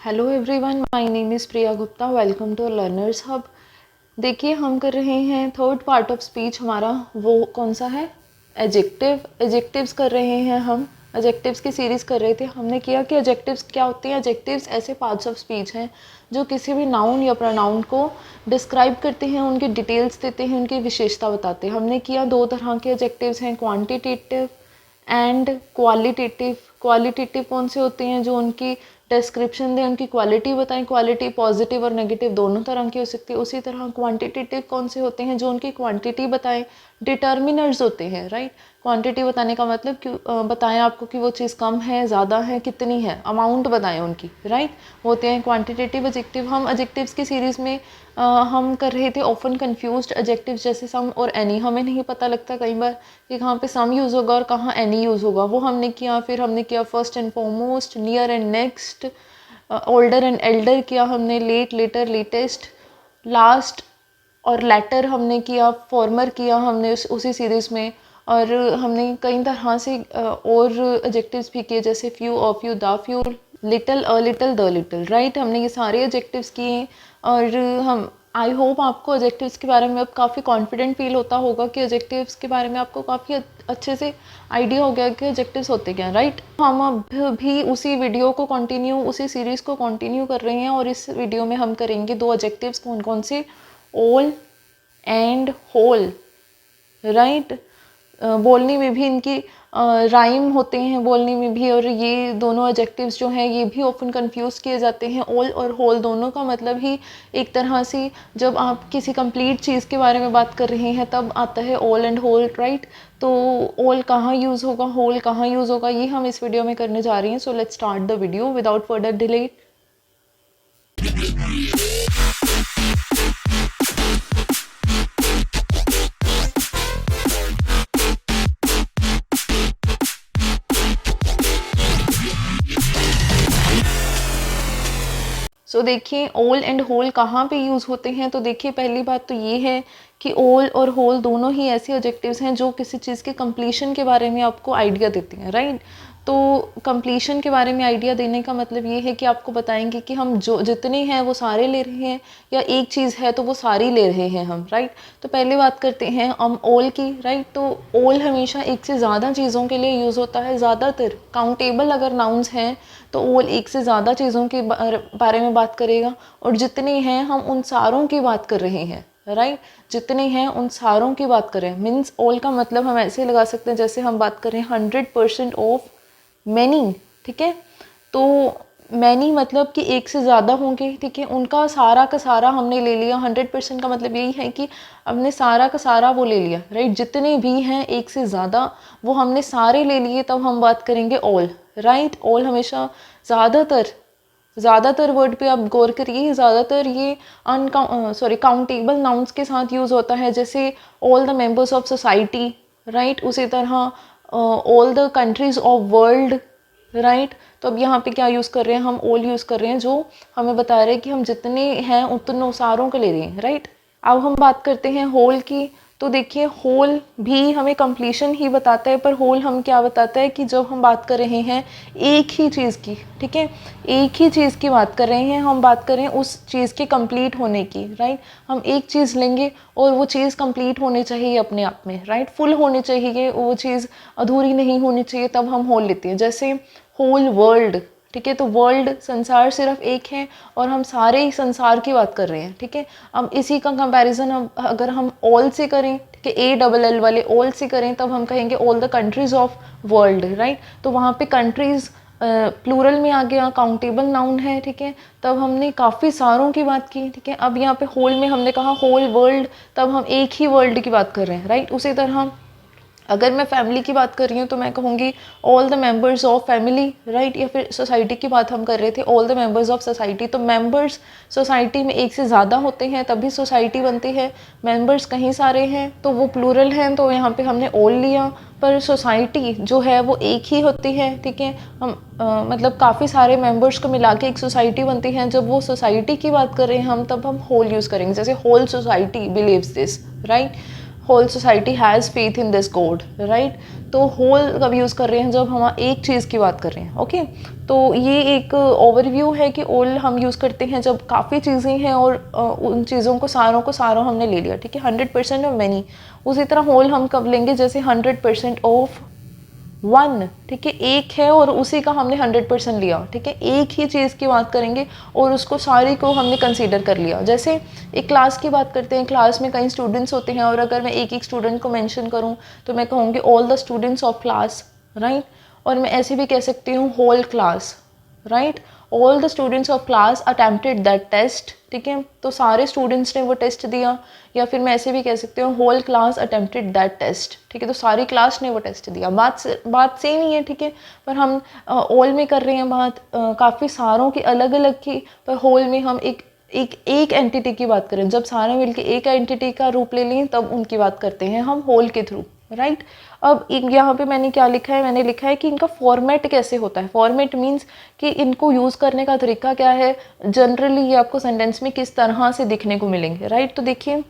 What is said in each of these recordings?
Hello everyone, my name is Priya Gupta. Welcome to learners hub. देखिए, हम कर रहे हैं थर्ड पार्ट ऑफ स्पीच। हमारा वो कौन सा है? एजेक्टिव्स कर रहे हैं हम। एजेक्टिव्स की सीरीज़ कर रहे थे। हमने किया कि एजेक्टिव्स क्या होते हैं। एजेक्टिव्स ऐसे पार्ट्स ऑफ स्पीच हैं जो किसी भी नाउन या प्रोनाउन को डिस्क्राइब करते हैं, उनकी डिटेल्स देते हैं, उनकी विशेषता बताते हैं। हमने किया दो तरह के एजेक्टिव्स हैं, क्वांटिटेटिव एंड क्वालिटेटिव। क्वालिटेटिव कौन से होते हैं? जो उनकी डिस्क्रिप्शन दें, उनकी क्वालिटी बताएं। क्वालिटी पॉजिटिव और नेगेटिव दोनों तरह की हो सकती है। उसी तरह क्वांटिटेटिव कौन से होते हैं? जो उनकी क्वांटिटी बताएं। डिटर्मिनर्स होते हैं, राइट। क्वांटिटी बताने का मतलब बताएं आपको कि वो चीज़ कम है, ज़्यादा है, कितनी है, अमाउंट बताएं उनकी, राइट। होते हैं क्वांटिटेटिव एडजेक्टिव। हम एडजेक्टिव्स की सीरीज़ में हम कर रहे थे ऑफन कंफ्यूज्ड एडजेक्टिव्स, जैसे सम और एनी। हमें नहीं पता लगता कई बार कि कहाँ पे सम यूज़ होगा और कहाँ एनी यूज़ होगा। वो हमने किया। फिर हमने किया first and foremost, near and next, older and Elder किया हमने, लेट, लेटर, लेटेस्ट, लास्ट और लेटर हमने किया, फॉर्मर किया हमने उसी सीरीज़ में। और हमने कई तरह से और एडजेक्टिव्स भी किए, जैसे few, of few, the few, little, a little, the little, right. हमने ये सारे एडजेक्टिव्स किए। और हम आई होप आपको एडजेक्टिव्स के बारे में अब काफ़ी कॉन्फिडेंट फील होता होगा कि एडजेक्टिव्स के बारे में आपको काफ़ी अच्छे से आइडिया हो गया कि एडजेक्टिव्स होते क्या, राइट। हम अब भी उसी वीडियो को कंटिन्यू, उसी सीरीज़ को कंटिन्यू कर रहे हैं। और इस वीडियो में हम करेंगे दो एडजेक्टिव्स। कौन कौन से? All and whole, right. बोलने में भी इनकी राइम होते हैं, बोलने में भी। और ये दोनों एडजेक्टिव्स जो हैं ये भी ऑफन कंफ्यूज किए जाते हैं। ऑल और होल दोनों का मतलब ही एक तरह से, जब आप किसी कंप्लीट चीज़ के बारे में बात कर रहे हैं तब आता है ऑल एंड होल, राइट। तो ऑल कहाँ यूज़ होगा, होल कहाँ यूज़ होगा, ये हम इस वीडियो में करने जा रहे हैं। So let's start the video without further delay. So देखिए, ऑल एंड होल कहाँ पे यूज़ होते हैं। तो देखिए, पहली बात तो ये है कि ऑल और होल दोनों ही ऐसे एडजेक्टिव्स हैं जो किसी चीज़ के कंप्लीशन के बारे में आपको आइडिया देते हैं, राइट। तो कंप्लीशन के बारे में आइडिया देने का मतलब ये है कि आपको बताएंगे कि हम जो जितने हैं वो सारे ले रहे हैं, या एक चीज़ है तो वो सारी ले रहे हैं हम, राइट। तो पहले बात करते हैं हम ऑल की, राइट। तो ऑल हमेशा एक से ज़्यादा चीज़ों के लिए यूज़ होता है। ज़्यादातर काउंटेबल अगर नाउन्स हैं तो ऑल एक से ज़्यादा चीज़ों के बारे में बात करेगा। और जितने हैं हम उन सारों की बात कर रहे हैं, राइट। जितने हैं उन सारों की बात करें। मीन्स ऑल का मतलब हम ऐसे लगा सकते हैं जैसे हम बात करें 100% ऑफ मैनी, ठीक है। तो मैनी मतलब कि एक से ज़्यादा होंगे, ठीक है। उनका सारा का सारा हमने ले लिया। 100% का मतलब यही है कि हमने सारा का सारा वो ले लिया, राइट। जितने भी हैं एक से ज़्यादा वो हमने सारे ले लिए, तब हम बात करेंगे ऑल, राइट। ऑल हमेशा ज़्यादातर वर्ड पे आप गौर करिए, ज़्यादातर ये काउंटेबल नाउन्स के साथ यूज़ होता है, जैसे all the members of society, right. उसी तरह all the countries of world, right. तो अब यहाँ पे क्या यूज़ कर रहे हैं? हम ऑल यूज़ कर रहे हैं, जो हमें बता रहे हैं कि हम जितने हैं उतनों सारों को ले रहे हैं, राइट। अब हम बात करते हैं होल की। तो देखिए, होल भी हमें कंप्लीशन ही बताता है, पर होल हम क्या बताता है कि जब हम बात कर रहे हैं एक ही चीज़ की, ठीक है, एक ही चीज़ की बात कर रहे हैं, हम बात कर रहे हैं उस चीज़ के कंप्लीट होने की, राइट। हम एक चीज़ लेंगे और वो चीज़ कंप्लीट होनी चाहिए अपने आप में, राइट। फुल होनी चाहिए, वो चीज़ अधूरी नहीं होनी चाहिए, तब हम होल लेते हैं। जैसे होल वर्ल्ड, ठीक है। तो वर्ल्ड, संसार सिर्फ एक है और हम सारे ही संसार की बात कर रहे हैं, ठीक है। अब इसी का कंपैरिजन अब अगर हम ऑल से करें, ठीक है, ALL वाले ऑल से करें, तब हम कहेंगे all the countries of world, right. तो वहाँ पे कंट्रीज़ प्लूरल में आ गया, काउंटेबल नाउन है, ठीक है। तब हमने काफ़ी सारों की बात की, ठीक है। अब यहाँ पे होल में हमने कहा होल वर्ल्ड, तब हम एक ही वर्ल्ड की बात कर रहे हैं, राइट। उसी तरह अगर मैं फैमिली की बात कर रही हूँ तो मैं कहूँगी all the members of family, right. या फिर सोसाइटी की बात हम कर रहे थे, all the members of society. तो मेंबर्स सोसाइटी में एक से ज़्यादा होते हैं तभी सोसाइटी बनती है। मेंबर्स कहीं सारे हैं तो वो प्लूरल हैं, तो यहाँ पे हमने ऑल लिया। पर सोसाइटी जो है वो एक ही होती है, ठीक है। हम मतलब काफ़ी सारे मेंबर्स को मिला के एक सोसाइटी बनती है। जब वो सोसाइटी की बात कर रहे हैं हम, तब हम होल यूज़ करेंगे, जैसे whole society believes this, right. Whole society has faith in this God, right. तो होल कब यूज़ कर रहे हैं जब हम एक चीज़ की बात कर रहे हैं, ओके। तो ये एक ओवरव्यू है कि ऑल हम यूज़ करते हैं जब काफ़ी चीज़ें हैं और उन चीज़ों को सारों हमने ले लिया, ठीक है, 100% ऑफ मैनी। उसी तरह होल हम कब लेंगे, जैसे 100% ऑफ वन, ठीक है, एक है और उसी का हमने 100% लिया, ठीक है, एक ही चीज़ की बात करेंगे और उसको सारी को हमने कंसीडर कर लिया। जैसे एक क्लास की बात करते हैं, क्लास में कई स्टूडेंट्स होते हैं और अगर मैं एक एक स्टूडेंट को मेंशन करूं तो मैं कहूँगी all the students of class, right. और मैं ऐसे भी कह सकती हूँ whole class, right. All the students of class attempted that test, ठीक है, तो सारे स्टूडेंट्स ने वो टेस्ट दिया। या फिर मैं ऐसे भी कह सकती हूँ whole class attempted that test, ठीक है, तो सारी क्लास ने वो टेस्ट दिया। बात सेम ही है, ठीक है, पर हम ऑल में कर रहे हैं बात काफ़ी सारों की अलग अलग की, पर होल में हम एक एंटिटी की बात करें, जब सारे मिलके एक एंटिटी का रूप ले लें तब उनकी बात करते हैं हम होल के थ्रू, राइट। अब यहाँ पे मैंने क्या लिखा है, मैंने लिखा है कि इनका फॉर्मेट कैसे होता है। फॉर्मेट मीन्स कि इनको यूज़ करने का तरीका क्या है, जनरली ये आपको सेंटेंस में किस तरह से दिखने को मिलेंगे, राइट। तो देखिए,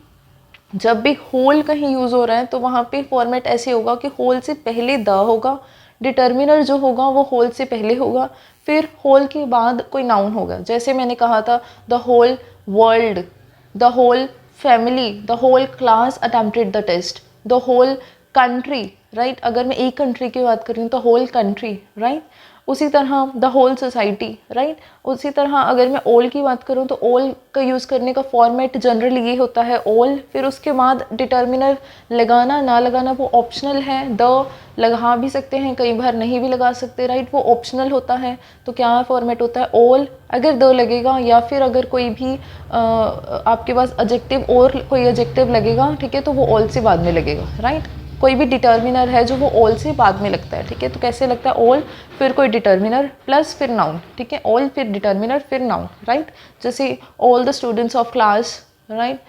जब भी होल कहीं यूज़ हो रहा है तो वहाँ पे फॉर्मेट ऐसे होगा कि होल से पहले द होगा, डिटर्मिनर जो होगा वो होल से पहले होगा, फिर होल के बाद कोई नाउन होगा। जैसे मैंने कहा था the whole world, the whole family, the whole class attempted the test, the whole country, right. अगर मैं एक कंट्री की बात कर रही हूँ तो होल कंट्री, राइट। उसी तरह द होल सोसाइटी, राइट। उसी तरह अगर मैं ऑल की बात करूँ तो ऑल का यूज़ करने का फॉर्मेट जनरली ये होता है ऑल, फिर उसके बाद डिटर्मिनर लगाना ना लगाना वो ऑप्शनल है, द लगा भी सकते हैं, कई बार नहीं भी लगा सकते, राइट, वो ऑप्शनल होता है। तो क्या फॉर्मेट होता है ऑल, अगर द लगेगा या फिर अगर कोई भी आपके पास एडजेक्टिव और कोई एडजेक्टिव लगेगा, ठीक है, तो वो ऑल से बाद में लगेगा, राइट। कोई भी डिटर्मिनर है जो वो ऑल से बाद में लगता है, ठीक है, तो कैसे लगता है ऑल, फिर कोई डिटर्मिनर प्लस फिर नाउन, ठीक है, ऑल फिर डिटर्मिनर फिर नाउन, राइट। जैसे all the students of class, right,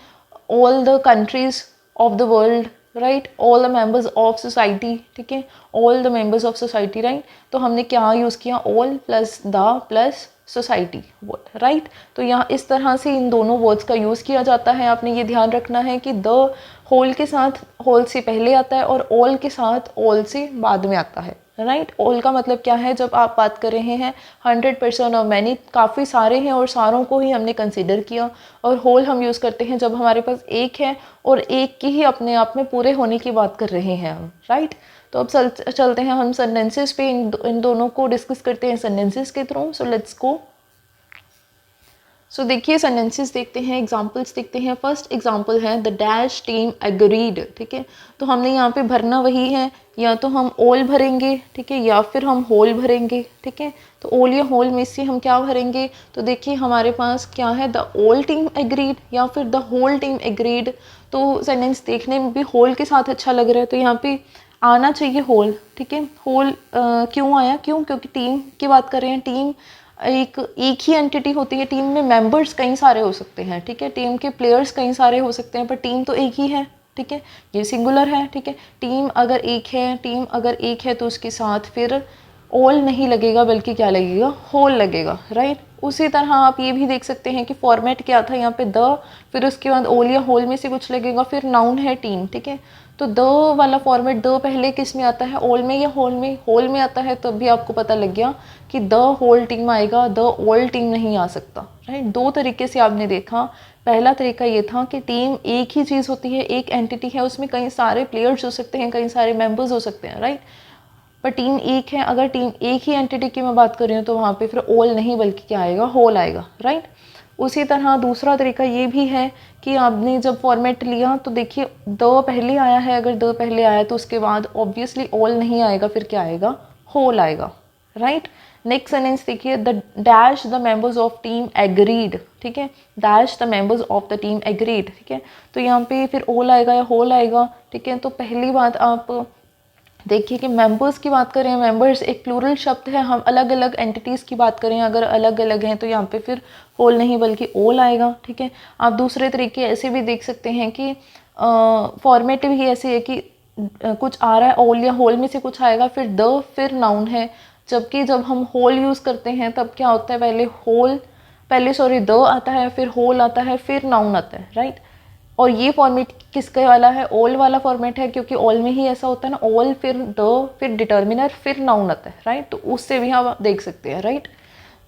all the countries of the world, right, all the members of society, ठीक है, all the members of society, right. तो हमने क्या यूज़ किया, all plus the plus society word, right. तो यहाँ इस तरह से इन दोनों वर्ड्स का यूज़ किया जाता है। आपने ये ध्यान रखना है कि द होल के साथ होल से पहले आता है और ऑल के साथ ऑल से बाद में आता है, राइट। ऑल का मतलब क्या है, जब आप बात कर रहे हैं 100% और मैनी, काफ़ी सारे हैं और सारों को ही हमने कंसिडर किया। और होल हम यूज़ करते हैं जब हमारे पास एक है और एक की ही अपने आप में पूरे होने की बात कर रहे हैं हम, राइट। तो अब चलते हैं हम सेंटेंसेस पे, इन दोनों को डिस्कस करते हैं सेंटेंसेस के थ्रू। So let's go. सो देखिए सेंटेंसेस देखते हैं, एग्जांपल्स देखते हैं। फर्स्ट एग्जांपल है द डैश टीम एग्रीड, ठीक है। तो हमने यहाँ पे भरना वही है, या तो हम ऑल भरेंगे, ठीक है, या फिर हम होल भरेंगे, ठीक है। तो ऑल या होल में से हम क्या भरेंगे, तो देखिए हमारे पास क्या है, द ऑल टीम एग्रीड या फिर द होल टीम एग्रीड। तो सेंटेंस देखने में भी होल के साथ अच्छा लग रहा है, तो यहाँ पे आना चाहिए होल, ठीक है। होल क्यों आया, क्योंकि टीम की बात कर रहे हैं। टीम एक ही एंटिटी होती है, टीम में मेंबर्स कई सारे हो सकते हैं, ठीक है, टीम के प्लेयर्स कई सारे हो सकते हैं, पर टीम तो एक ही है, ठीक है, ये सिंगुलर है, ठीक है। टीम अगर एक है तो उसके साथ फिर ऑल नहीं लगेगा बल्कि क्या लगेगा, होल लगेगा, राइट। उसी तरह आप ये भी देख सकते हैं कि फॉर्मेट क्या था यहाँ पे, द, फिर उसके बाद ऑल या होल में से कुछ लगेगा, फिर नाउन है टीम, ठीक है। तो द वाला फॉर्मेट, द पहले किस में आता है, ऑल में या होल में, होल में आता है, तब भी आपको पता लग गया कि द होल टीम आएगा, द ऑल टीम नहीं आ सकता, राइट। दो तरीके से आपने देखा। पहला तरीका ये था कि टीम एक ही चीज़ होती है, एक एंटिटी है, उसमें कई सारे प्लेयर्स हो सकते हैं, कई सारे मेंबर्स हो सकते हैं, राइट। पर टीम एक है, अगर टीम एक ही एंटिटी की मैं बात कर रही हूँ तो वहाँ पे फिर ऑल नहीं बल्कि क्या आएगा, होल आएगा, राइट। उसी तरह दूसरा तरीका ये भी है कि आपने जब फॉर्मेट लिया तो देखिए द पहले आया है, अगर द पहले आया तो उसके बाद ऑब्वियसली ऑल नहीं आएगा, फिर क्या आएगा, होल आएगा, राइट। नेक्स्ट सेंटेंस देखिए, the dash the members of team agreed, ठीक है, dash the members of the team agreed, ठीक है। तो यहाँ पे फिर ऑल आएगा या होल आएगा, ठीक है। तो पहली बात आप देखिए कि मेंबर्स की बात करें, मेंबर्स एक प्लूरल शब्द है, हम अलग अलग एंटिटीज़ की बात करें, अगर अलग अलग हैं तो यहाँ पे फिर होल नहीं बल्कि ऑल आएगा, ठीक है। आप दूसरे तरीके ऐसे भी देख सकते हैं कि फॉर्मेट भी ऐसे है कि कुछ आ रहा है ऑल या होल में से कुछ आएगा, फिर द, फिर नाउन है। जबकि जब हम होल यूज़ करते हैं तब क्या होता है, पहले द आता है, फिर होल आता है, फिर नाउन आता है, राइट। और ये फॉर्मेट किसके वाला है, ऑल वाला फॉर्मेट है, क्योंकि ऑल में ही ऐसा होता है ना, ऑल फिर द फिर डिटर्मिनर फिर नाउन आता है, राइट। तो उससे भी हम देख सकते हैं, राइट।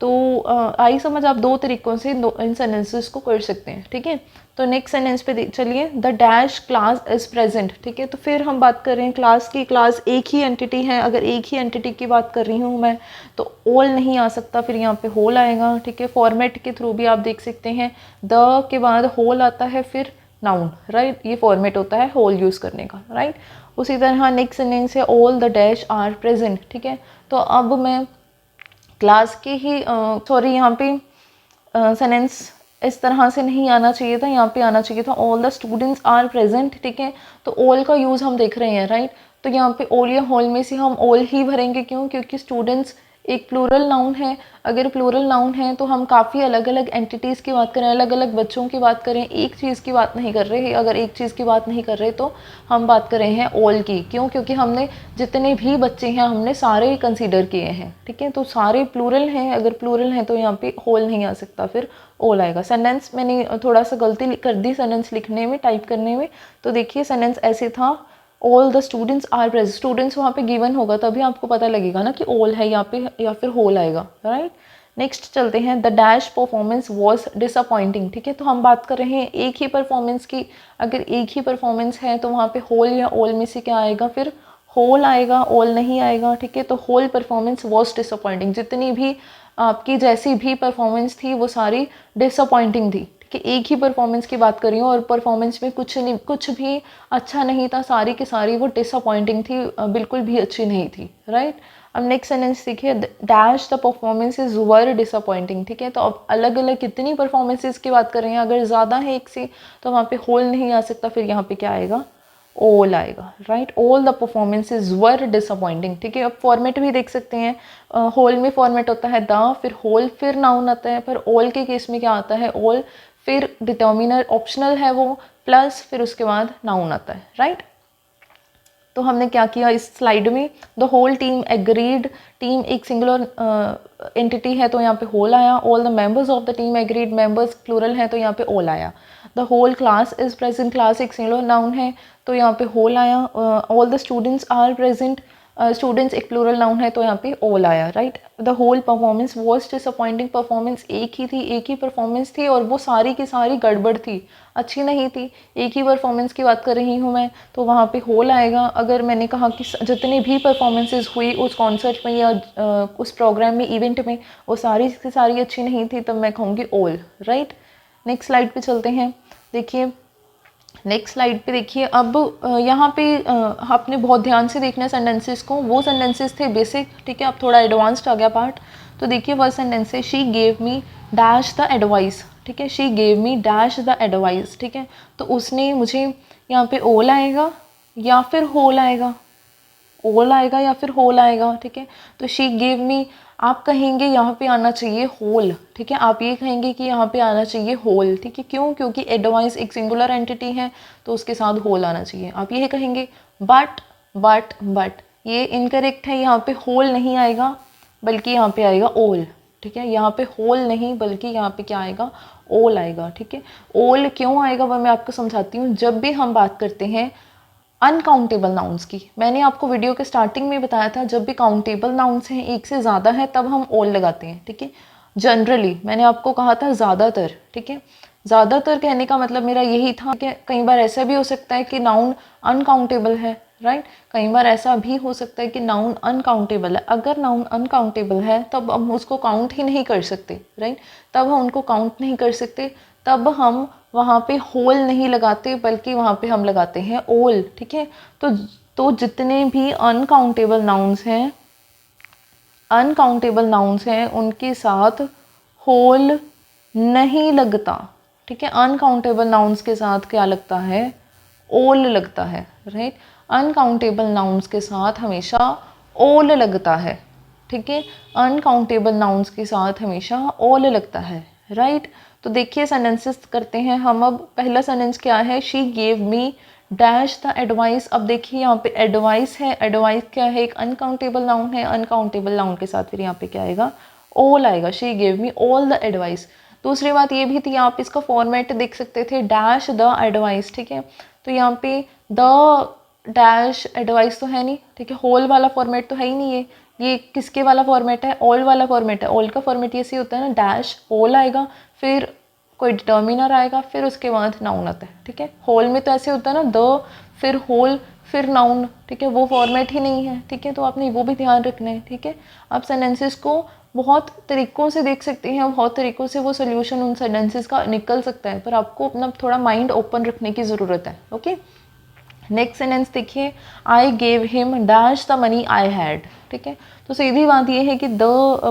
तो आई समझ, आप दो तरीक़ों से इन सेंटेंसेस को कर सकते हैं, ठीक है। तो नेक्स्ट सेंटेंस पे चलिए, the dash class is present, ठीक है। तो फिर हम बात कर रहे हैं क्लास की, क्लास एक ही एंटिटी है, अगर एक ही एंटिटी की बात कर रही हूँ मैं तो ऑल नहीं आ सकता, फिर यहाँ पे होल आएगा, ठीक है। फॉर्मेट के थ्रू भी आप देख सकते हैं, द के बाद होल आता है फिर नाउन, राइट। ये फॉर्मेट होता है होल यूज़ करने का, राइट। उसी तरह नेक्स्ट सेंटेंस है all the dash are present, ठीक है। तो अब मैं क्लास के ही सॉरी यहाँ पे सेंटेंस इस तरह से नहीं आना चाहिए था, यहाँ पे आना चाहिए था all the students are present, ठीक है। तो ऑल का यूज़ हम देख रहे हैं, राइट। तो यहाँ पे ऑल या होल में से हम ऑल ही भरेंगे, क्यों, क्योंकि स्टूडेंट्स एक प्लूरल नाउन है। अगर प्लूरल नाउन है तो हम काफ़ी अलग अलग एंटिटीज़ की बात करें, अलग अलग बच्चों की बात करें, एक चीज़ की बात नहीं कर रहे। अगर एक चीज़ की बात नहीं कर रहे तो हम बात कर रहे हैं ऑल की, क्यों, क्योंकि हमने जितने भी बच्चे हैं हमने सारे कंसीडर किए हैं, ठीक है। तो सारे प्लूरल हैं, अगर प्लूरल हैं तो यहाँ पे होल नहीं आ सकता, फिर ऑल आएगा। सेंटेंस मैंने थोड़ा सा गलती कर दी सेंटेंस लिखने में, टाइप करने में। तो देखिए सेंटेंस ऐसे था, all the students are present, students वहाँ पे गिवन होगा तभी आपको पता लगेगा ना कि ऑल है यहाँ पे या फिर होल आएगा, राइट। नेक्स्ट चलते हैं, the dash performance was disappointing, ठीक है। तो हम बात कर रहे हैं एक ही परफॉर्मेंस की, अगर एक ही परफॉर्मेंस है तो वहाँ पे होल या ऑल में से क्या आएगा, फिर होल आएगा, ऑल नहीं आएगा, ठीक है। तो होल परफॉर्मेंस वॉज डिसअपॉइंटिंग, जितनी भी आपकी जैसी भी परफॉर्मेंस थी वो सारी डिसअपॉइंटिंग थी, कि एक ही परफॉर्मेंस की बात कर रही हूँ और परफॉर्मेंस में कुछ भी अच्छा नहीं था, सारी की सारी वो डिसअपॉइंटिंग थी, बिल्कुल भी अच्छी नहीं थी, राइट। अब नेक्स्ट सेंटेंस देखिए, dash the performances were disappointing, ठीक है। तो अब अलग अलग कितनी परफॉर्मेंसेज की बात कर रहे हैं, अगर ज़्यादा है एक से तो वहाँ पे होल नहीं आ सकता, फिर यहाँ पे क्या आएगा, ऑल आएगा, right. All the performances were disappointing, ठीक है। अब फॉर्मेट भी देख सकते हैं, होल में फॉर्मेट होता है द फिर होल फिर नाउन आता है, पर ऑल के केस में क्या आता है, ऑल फिर डिटर्मिनर ऑप्शनल है वो, प्लस फिर उसके बाद नाउन आता है, राइट। तो हमने क्या किया इस स्लाइड में, the whole team agreed, team एक सिंगुलर एंटिटी है तो यहाँ पे होल आया। All the members of the team agreed, members plural है तो यहाँ पे ऑल आया। The whole class is present, class एक सिंगुलर नाउन है तो यहाँ पे होल आया। All the students are present, students एक प्लूरल नाउन है तो यहाँ पे ऑल आया, right. The whole performance was disappointing, performance एक ही थी, एक ही परफॉर्मेंस थी और वो सारी की सारी गड़बड़ थी, अच्छी नहीं थी। एक ही परफॉर्मेंस की बात कर रही हूँ मैं तो वहाँ पे होल आएगा। अगर मैंने कहा कि जितनी भी परफॉर्मेंसेज हुई उस कॉन्सर्ट में या उस प्रोग्राम में, इवेंट में, वो सारी की सारी अच्छी नहीं थी, तब मैं कहूँगी ऑल, राइट। नेक्स्ट स्लाइड पे चलते हैं, देखिए नेक्स्ट स्लाइड पे देखिए। अब यहाँ पे आपने बहुत ध्यान से देखना है सेंटेंसेस को, वो सेंटेंसेस थे बेसिक, ठीक है। अब थोड़ा एडवांस्ड आ गया पार्ट। तो देखिए वह सेंटेंस है, she gave me dash the advice, ठीक है। She gave me dash the advice, ठीक है। तो उसने मुझे, यहाँ पे ऑल आएगा या फिर होल आएगा, ऑल आएगा या फिर होल आएगा, ठीक है। तो शी गेव मी, आप कहेंगे यहाँ पे आना चाहिए होल, ठीक है। आप ये कहेंगे कि यहाँ पे आना चाहिए होल, ठीक है। क्यों, क्योंकि एडवाइस एक सिंगुलर एंटिटी है तो उसके साथ होल आना चाहिए, आप ये कहेंगे। बट ये इनकरेक्ट है, यहाँ पे होल नहीं आएगा बल्कि यहाँ पे आएगा ऑल, ठीक है। यहाँ पे होल नहीं बल्कि यहाँ पे क्या आएगा, ऑल आएगा, ठीक है। ऑल क्यों आएगा वह मैं आपको समझाती हूँ। जब भी हम बात करते हैं अनकाउंटेबल नाउन्स की, मैंने आपको वीडियो के स्टार्टिंग में बताया था, जब भी काउंटेबल नाउन्स हैं, एक से ज़्यादा है, तब हम ऑल लगाते हैं, ठीक है। जनरली मैंने आपको कहा था ज़्यादातर, ठीक है। ज़्यादातर कहने का मतलब मेरा यही था कि कई बार ऐसा भी हो सकता है कि नाउन अनकाउंटेबल है, राइट। कई बार ऐसा भी हो सकता है कि नाउन अनकाउंटेबल है। अगर नाउन अनकाउंटेबल है तब हम उसको काउंट ही नहीं कर सकते, राइट। तब हम उनको काउंट नहीं कर सकते, तब हम वहाँ पे होल नहीं लगाते बल्कि वहाँ पे हम लगाते हैं ऑल, ठीक है। तो जितने भी अनकाउंटेबल नाउन्स हैं उनके साथ होल नहीं लगता, ठीक है। अनकाउंटेबल नाउन्स के साथ क्या लगता है, ऑल लगता है, राइट। अनकाउंटेबल नाउन्स के साथ हमेशा ऑल लगता है, ठीक है। अनकाउंटेबल नाउन्स के साथ हमेशा ऑल लगता है, राइट। तो देखिए सेंटेंसेस करते हैं हम। अब पहला सेंटेंस क्या है, she gave me dash the advice. अब देखिए यहाँ पे एडवाइस है, एडवाइस क्या है, एक अनकाउंटेबल नाउन है, अनकाउंटेबल नाउन के साथ फिर यहाँ पे क्या आएगा, ऑल आएगा। She gave me all the advice. दूसरी बात ये भी थी, आप इसका फॉर्मेट देख सकते थे, डैश द एडवाइस, ठीक है। तो यहाँ पे द डैश एडवाइस तो है नहीं, ठीक है, होल वाला फॉर्मेट तो है ही नहीं, ये किसके वाला फॉर्मेट है, ऑल वाला फॉर्मेट है। ऑल का फॉर्मेट ये ऐसे होता है ना, डैश होल आएगा, फिर कोई डिटर्मिनर आएगा, फिर उसके बाद नाउन आता है, ठीक है। होल में तो ऐसे होता है ना, द फिर होल फिर नाउन, ठीक है, वो फॉर्मेट ही नहीं है, ठीक है। तो आपने वो भी ध्यान रखना है, ठीक है। आप सेंटेंसेस को बहुत तरीक़ों से देख सकते हैं, बहुत तरीक़ों से वो सोल्यूशन उन सेंटेंसेस का निकल सकता है, पर आपको अपना थोड़ा माइंड ओपन रखने की ज़रूरत है, ओके। नेक्स्ट सेंटेंस देखिए, I gave him dash the money I had, ठीक है। तो सीधी बात ये है कि द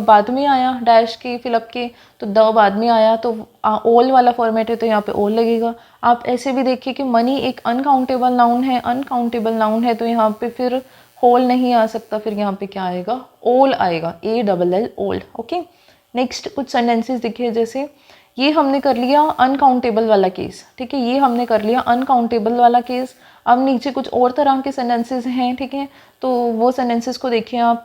बाद में आया डैश के फिलअप के, तो द बाद में आया, तो ऑल वाला फॉर्मेट है तो यहाँ पे ऑल लगेगा। आप ऐसे भी देखिए कि मनी एक अनकाउंटेबल नाउन है, अनकाउंटेबल नाउन है तो यहाँ पे फिर होल नहीं आ सकता, फिर यहाँ पे क्या आएगा, ओल आएगा, ALL ओल्ड, ओके। नेक्स्ट कुछ सेंटेंसेस देखिए, जैसे ये हमने कर लिया अनकाउंटेबल वाला केस, ठीक है, ये हमने कर लिया अनकाउंटेबल वाला केस। अब नीचे कुछ और तरह के सेंटेंसेस हैं, ठीक है, तो वो सेंटेंसेस को देखिए आप।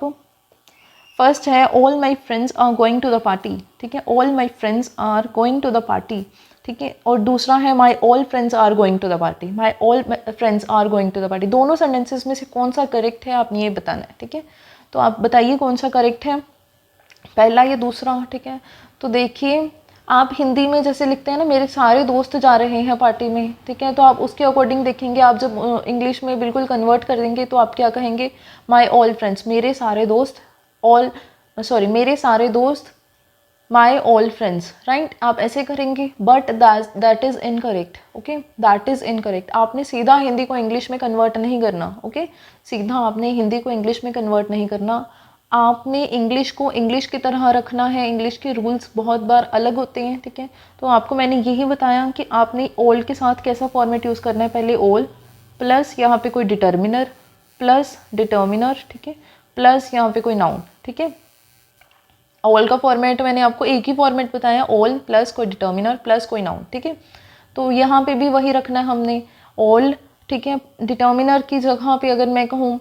फर्स्ट है all my friends are going to the party, ठीक है, all my friends are going to the party, ठीक है। और दूसरा है my all friends are going to the party, my all friends are going to the party. दोनों sentences में से कौन सा करेक्ट है आपने ये बताना है, ठीक है। तो आप बताइए कौन सा करेक्ट है, पहला या दूसरा, ठीक है। तो देखिए आप हिंदी में जैसे लिखते हैं ना, मेरे सारे दोस्त जा रहे हैं पार्टी में, ठीक है, तो आप उसके अकॉर्डिंग देखेंगे। आप जब इंग्लिश में बिल्कुल कन्वर्ट कर देंगे तो आप क्या कहेंगे, माई ऑल फ्रेंड्स, मेरे सारे दोस्त, मेरे सारे दोस्त, माई ऑल फ्रेंड्स, राइट, आप ऐसे करेंगे। But that is incorrect, okay, that is incorrect. आपने सीधा हिंदी को इंग्लिश में कन्वर्ट नहीं करना, ओके, सीधा आपने हिंदी को इंग्लिश में कन्वर्ट नहीं करना, आपने इंग्लिश को इंग्लिश की तरह रखना है। इंग्लिश के रूल्स बहुत बार अलग होते हैं, ठीक है। तो आपको मैंने यही बताया कि आपने ऑल के साथ कैसा फॉर्मेट यूज़ करना है, पहले ऑल प्लस यहाँ पे कोई डिटर्मिनर प्लस डिटर्मिनर, ठीक है, प्लस यहाँ पे कोई नाउन, ठीक है। ऑल का फॉर्मेट मैंने आपको एक ही फॉर्मेट बताया, ऑल प्लस कोई डिटर्मिनर प्लस कोई नाउन, ठीक है। तो यहाँ पे भी वही रखना है हमने, ऑल, ठीक है। डिटर्मिनर की जगह पे अगर मैं कहूँ,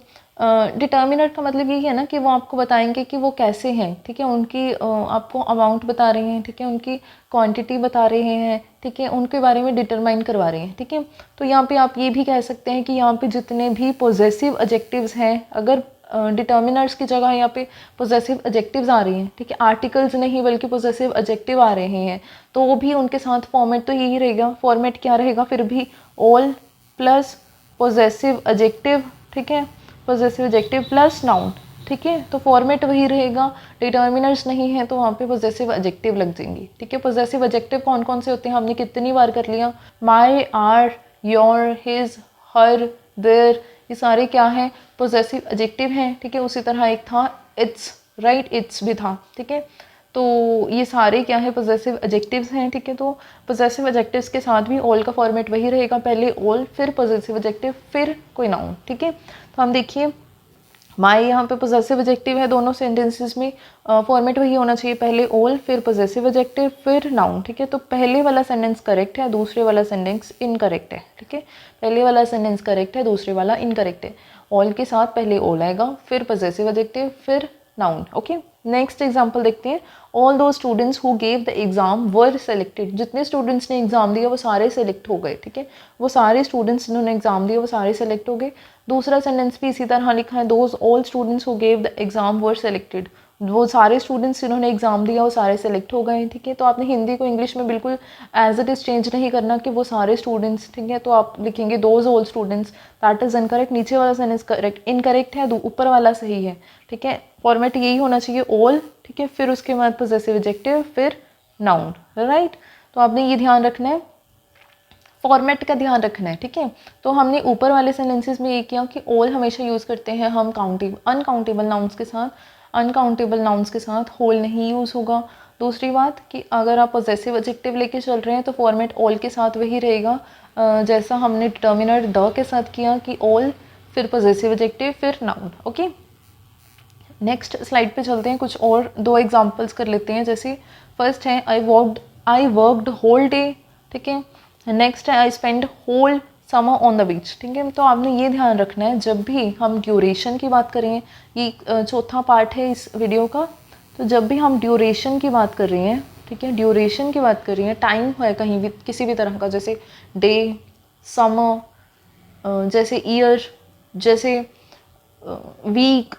डिटर्मिनर का मतलब यही है ना कि वो आपको बताएंगे कि वो कैसे हैं, ठीक है, उनकी आपको अमाउंट बता रहे हैं, ठीक है, उनकी क्वांटिटी बता रहे हैं, ठीक है, उनके बारे में डिटरमाइन करवा रहे हैं, ठीक है। तो यहाँ पे आप ये भी कह सकते हैं कि यहाँ पे जितने भी पॉजेसिव एडजेक्टिव्स हैं, अगर डिटर्मिनर्स की जगह यहाँ पे पॉजेसिव एडजेक्टिव्स आ रही हैं, ठीक है, आर्टिकल्स नहीं बल्कि पॉजेसिव एडजेक्टिव आ रहे हैं, तो वो भी उनके साथ फॉर्मेट तो यही रहेगा। फॉर्मेट क्या रहेगा फिर भी, ऑल प्लस पॉजेसिव एडजेक्टिव, ठीक है, पॉजेसिव एडजेक्टिव प्लस नाउन, ठीक है। तो फॉर्मेट वही रहेगा, डिटर्मिनर्स नहीं है तो वहाँ पे पॉजेसिव एडजेक्टिव लग जाएंगी, ठीक है। पॉजेसिव एडजेक्टिव कौन कौन से होते हैं हमने कितनी बार कर लिया, my, are, your, his, her, their, ये सारे क्या हैं, पॉजेसिव एडजेक्टिव हैं, ठीक है। उसी तरह एक था इट्स, राइट, इट्स भी था, ठीक है। तो ये सारे क्या है, पॉजेसिव एडजेक्टिव्स हैं, ठीक है। तो पॉजेसिव एडजेक्टिव्स के साथ भी ऑल का फॉर्मेट वही रहेगा, पहले ऑल फिर पॉजेसिव एडजेक्टिव फिर कोई नाउन, ठीक है। तो हम देखिए माई यहाँ पे पॉजेसिव एडजेक्टिव है, दोनों सेंटेंसेस में फॉर्मेट वही होना चाहिए, पहले ऑल फिर पॉजेसिव एडजेक्टिव फिर नाउन, ठीक है। तो पहले वाला सेंटेंस करेक्ट है, दूसरे वाला सेंटेंस इनकरेक्ट है, ठीक है। पहले वाला सेंटेंस करेक्ट है, दूसरे वाला इनकरेक्ट है। ऑल के साथ पहले ऑल आएगा, फिर पॉजेसिव एडजेक्टिव फिर नाउन, ओके। नेक्स्ट एग्जांपल देखते हैं, ऑल दो students who gave the exam were selected, जितने स्टूडेंट्स ने एग्जाम दिया वो सारे सेलेक्ट हो गए, ठीक है। वो सारे स्टूडेंट्स जिन्होंने एग्जाम दिया वो सारे सेलेक्ट हो गए। दूसरा सेंटेंस भी इसी तरह लिखा है, those all students who gave the exam were selected, वो सारे स्टूडेंट्स जिन्होंने एग्जाम दिया वो सारे सेलेक्ट हो गए, ठीक है। तो आपने हिंदी को इंग्लिश में बिल्कुल एज इट इज़ चेंज नहीं करना कि वो सारे स्टूडेंट्स, ठीक है। तो आप लिखेंगे those all students, that is incorrect, नीचे वाला सेंटेंस करेक्ट इनकरेक्ट है, ऊपर वाला सही है, ठीक है। फॉर्मेट यही होना चाहिए, ऑल, ठीक है, फिर उसके बाद पॉजेसिव एडजेक्टिव फिर नाउन, राइट। तो आपने ये ध्यान रखना है, फॉर्मेट का ध्यान रखना है, ठीक है। तो हमने ऊपर वाले सेंटेंसेस में ये किया कि ऑल हमेशा यूज़ करते हैं हम अनकाउंटेबल नाउन्स के साथ, अनकाउंटेबल नाउन्स के साथ होल नहीं यूज़ होगा। दूसरी बात कि अगर आप पॉजेसिव एडजेक्टिव लेके चल रहे हैं तो फॉर्मेट ऑल के साथ वही रहेगा, जैसा हमने डिटर्मिनर द के साथ किया कि ऑल फिर पॉजेसिव एडजेक्टिव फिर नाउन, ओके। नेक्स्ट स्लाइड पे चलते हैं, कुछ और दो एग्जांपल्स कर लेते हैं। जैसे फर्स्ट है आई वर्कड होल डे, ठीक है। नेक्स्ट है I spend whole summer on the beach, ठीक है। तो आपने ये ध्यान रखना है जब भी हम ड्यूरेशन की बात करें, ये चौथा पार्ट है इस वीडियो का, तो जब भी हम ड्यूरेशन की बात कर रहे हैं, ठीक है, ड्यूरेशन की बात कर रही हैं, टाइम है कहीं भी किसी भी तरह का, जैसे डे, समर, जैसे ईयर, जैसे वीक,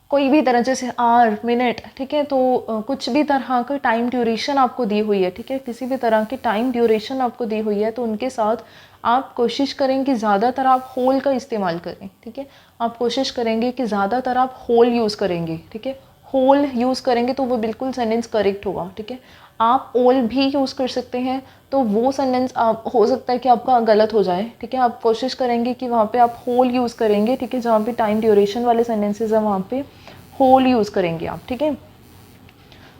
कोई भी तरह, जैसे आवर, मिनट, ठीक है। तो कुछ भी तरह का टाइम ड्यूरेशन आपको दी हुई है, ठीक है, किसी भी तरह की टाइम ड्यूरेशन आपको दी हुई है, तो उनके साथ आप कोशिश करें कि ज़्यादातर आप होल का इस्तेमाल करें, ठीक है। आप कोशिश करेंगे कि ज़्यादातर आप होल यूज़ करेंगे, ठीक है। होल यूज़ करेंगे तो वो बिल्कुल सेंटेंस करेक्ट होगा, ठीक है। आप ऑल भी यूज़ कर सकते हैं तो वो सेंटेंस आप हो सकता है कि आपका गलत हो जाए, ठीक है। आप कोशिश करेंगे कि वहाँ पे आप होल यूज़ करेंगे, ठीक है। जहाँ पे टाइम ड्यूरेशन वाले सेंटेंसेज हैं वहाँ पे होल यूज़ करेंगे आप, ठीक है।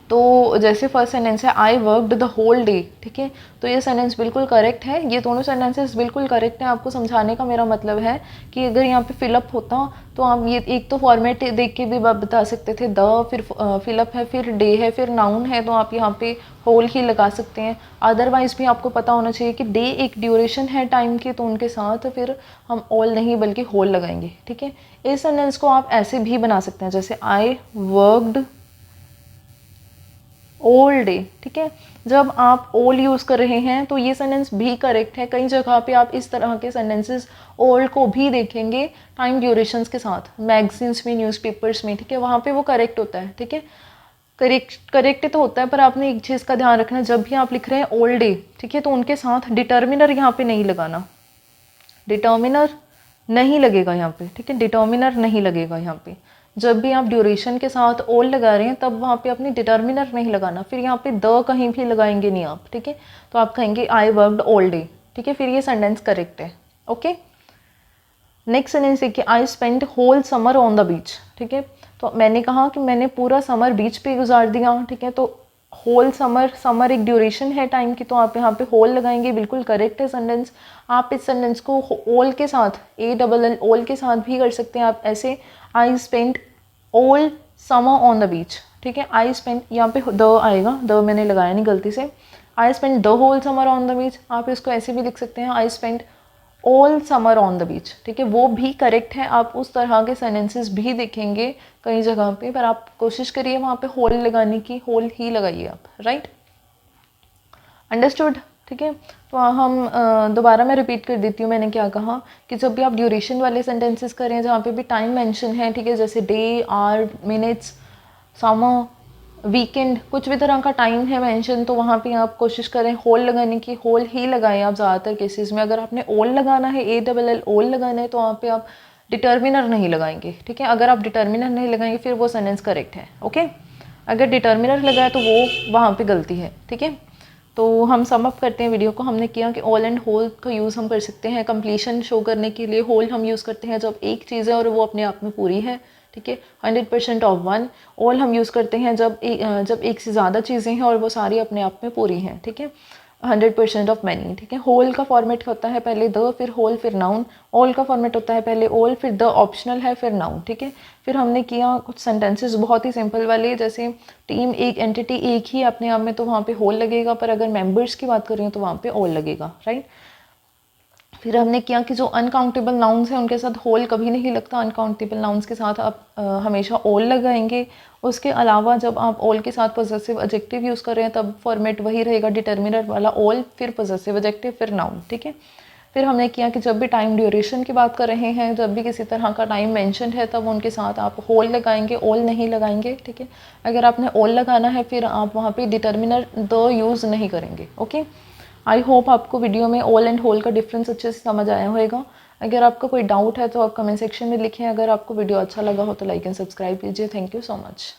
तो जैसे फर्स्ट सेंटेंस है I worked the whole day, ठीक है। तो ये सेंटेंस बिल्कुल करेक्ट है, ये दोनों सेंटेंसेस बिल्कुल करेक्ट हैं। आपको समझाने का मेरा मतलब है कि अगर यहाँ पे फिलअप होता तो आप ये एक तो फॉर्मेट देख के भी बता सकते थे, द फिर फिलअप है, फिर डे है, फिर नाउन है, तो आप यहाँ पे होल ही लगा सकते हैं। अदरवाइज भी आपको पता होना चाहिए कि डे एक ड्यूरेशन है टाइम की, तो उनके साथ फिर हम ऑल नहीं बल्कि होल लगाएंगे, ठीक है। इस सेंटेंस को आप ऐसे भी बना सकते हैं, जैसे आई वर्कड ऑल डे, ठीक है। जब आप ऑल यूज़ कर रहे हैं तो ये सेंटेंस भी करेक्ट है। कई जगह पे आप इस तरह के सेंटेंसेस ऑल को भी देखेंगे टाइम ड्यूरेशंस के साथ, मैगजीन्स में, न्यूज़पेपर्स में, ठीक है, वहाँ पे वो करेक्ट होता है, ठीक है। करेक्ट तो होता है, पर आपने एक चीज़ का ध्यान रखना, जब भी आप लिख रहे हैं ऑल डे, ठीक है, तो उनके साथ डिटर्मिनर यहाँ पे नहीं लगाना, डिटर्मिनर नहीं लगेगा यहाँ पे, ठीक है, डिटर्मिनर नहीं लगेगा यहाँ पे। जब भी आप ड्यूरेशन के साथ ऑल लगा रहे हैं तब वहाँ पे अपनी डिटर्मिनर नहीं लगाना, फिर यहाँ पे द कहीं भी लगाएंगे नहीं आप, ठीक है। तो आप कहेंगे आई वर्कड ऑल डे, ठीक है, फिर ये सेंटेंस करेक्ट है, ओके। नेक्स्ट सेंटेंस देखिए, I spend whole summer on the beach, ठीक है। तो मैंने कहा कि मैंने पूरा समर बीच पे गुजार दिया, ठीक है। तो होल समर, समर एक ड्यूरेशन है टाइम की, तो आप यहाँ पे होल लगाएंगे, बिल्कुल करेक्ट है सेंटेंस। आप इस सेंटेंस को ऑल के साथ, ALL ऑल के साथ भी कर सकते हैं आप ऐसे, आई spend all summer on the beach, ठीक है। आई स्पेंड, यहाँ पे द आएगा, द मैंने लगाया नहीं गलती से, I spend the whole summer on the beach. आप इसको ऐसे भी लिख सकते हैं, I spend all summer on the beach, ठीक है, वो भी करेक्ट है। आप उस तरह के सेंटेंसेस भी देखेंगे कई जगह पे, पर आप कोशिश करिए वहाँ पे होल लगाने की, होल ही लगाइए आप, राइट, अंडरस्टूड, ठीक है। तो हम दोबारा मैं रिपीट कर देती हूँ, मैंने क्या कहा कि जब भी आप ड्यूरेशन वाले सेंटेंसेस करें जहाँ पे भी टाइम मेंशन है, ठीक है, जैसे day, hour, minutes, summer, weekend, कुछ भी तरह का टाइम है मेंशन, तो वहाँ पे आप कोशिश करें होल लगाने की, होल ही लगाएं आप ज़्यादातर केसेस में। अगर आपने ऑल लगाना है, ALL ऑल लगाना है, तो वहाँ पे आप डिटर्मिनर नहीं लगाएंगे, ठीक है। अगर आप डिटर्मिनर नहीं लगाएंगे फिर वो सेंटेंस करेक्ट है, ओके। अगर डिटर्मिनर लगाए तो वो वहाँ पे गलती है, ठीक है। तो हम सम अप करते हैं वीडियो को। हमने किया कि ऑल एंड होल का यूज़ हम कर सकते हैं कंप्लीशन शो करने के लिए। होल हम यूज़ करते हैं जब एक चीज़ है और वो अपने आप में पूरी है, ठीक है, 100% ऑफ वन। ऑल हम यूज़ करते हैं जब एक से ज़्यादा चीज़ें हैं और वो सारी अपने आप में पूरी हैं, ठीक है, 100% ऑफ मैनी, ठीक है। होल का फॉर्मेट होता है पहले द, फिर होल, फिर नाउन। ऑल का फॉर्मेट होता है पहले ऑल, फिर द ऑप्शनल है, फिर नाउन, ठीक है। फिर हमने किया कुछ सेंटेंसेस बहुत ही सिंपल वाले, जैसे टीम एक एंटिटी एक ही अपने आप में, तो वहाँ पे होल लगेगा, पर अगर मेंबर्स की बात करें तो वहाँ पे ऑल लगेगा, राइट। फिर हमने किया कि जो अनकाउंटेबल नाउन्स हैं उनके साथ होल कभी नहीं लगता, अनकाउंटेबल नाउन्स के साथ आप हमेशा ऑल लगाएंगे। उसके अलावा जब आप ऑल के साथ पोजेसिव एडजेक्टिव यूज़ कर रहे हैं तब फॉर्मेट वही रहेगा, डिटर्मिनर वाला ऑल, फिर पोजेसिव एडजेक्टिव, फिर नाउन, ठीक है। फिर हमने किया कि जब भी टाइम ड्यूरेशन की बात कर रहे हैं, जब भी किसी तरह का टाइम मेंशनड है, तब उनके साथ आप होल लगाएंगे, ऑल नहीं लगाएंगे, ठीक है। अगर आपने ऑल लगाना है फिर आप वहाँ पे डिटर्मिनर द यूज़ नहीं करेंगे, ओके। आई होप आपको वीडियो में ऑल एंड होल का डिफरेंस अच्छे से समझ आया होगा। अगर आपका कोई डाउट है तो आप कमेंट सेक्शन में लिखें। अगर आपको वीडियो अच्छा लगा हो तो लाइक एंड सब्सक्राइब कीजिए। Thank you so much.